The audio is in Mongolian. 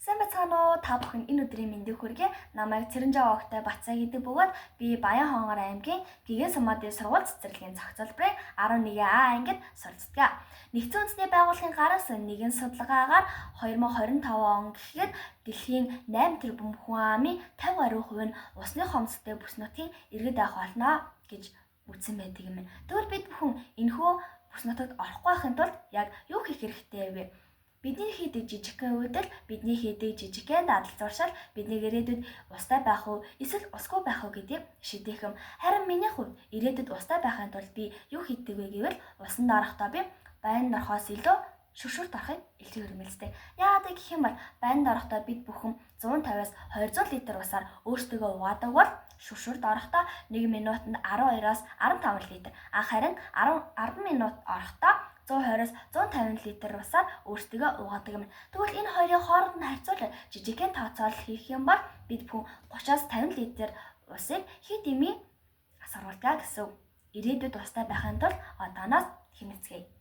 Сайн байцгаана уу? Та бүхэн энэ өдрийн мэндийг хүргэе. Намайг Цэрэнжаа Огтой Бацаа гэдэг бөгөөд би Баян Хонгор аймгийн Гэгэн Сумаадын сургууль цэцэрлэгийн зах зээлбэрийн 11А ангид суралцдаг. Нэгдсэн үндэсний байгууллагын гараас нэгэн судалгаагаар 2025 он гэхэд дэлхийн 8 тэрбум хүн амын 50% нь усны хомсдолтой бүс нутгийн иргэд байх болно гэж үзсэн байдаг юм. Тэгвэл бид бүхэн энэхүү бүс нутагт орохгүй байхын тулд яг юу хийх хэрэгтэй вэ? Бидний хийдэг жижигхэн үйлдэл, бидний хийдэг жижигхэн дадал зуршил бидний ирээдүйд устай байх уу, эсвэл усгүй байх уу гэдгийг шийдэх юм. Харин миний хувьд ирээдүйд устай байхын тулд би юу хийдэг вэ гэвэл усанд орохдоо би байнд орохоос илүү шүршүрт орохыг илүү хөрмөлздэг. Яагаад гэх юм бол байнд орохдоо бид бүхэн 150-аас 200 литр усаар өөрсдөө угаадаг бол шүршүрт орохдоо 1 минутанд 12-аас 15 литр. Харин 10 минут орохдоо 120-аас 150 литр усаар өөрсдөө угаадаг юм. Тэгвэл энэ хоёрын хооронд нь харьцуулаад жижигхэн тооцоолол хийх юм бол бид бүхэн 30-аас 50 литр усыг хэд имийн асгаруулдаг гэсэн. Ирээдүйд устай байхын тулд одооноос хэмэцгээе.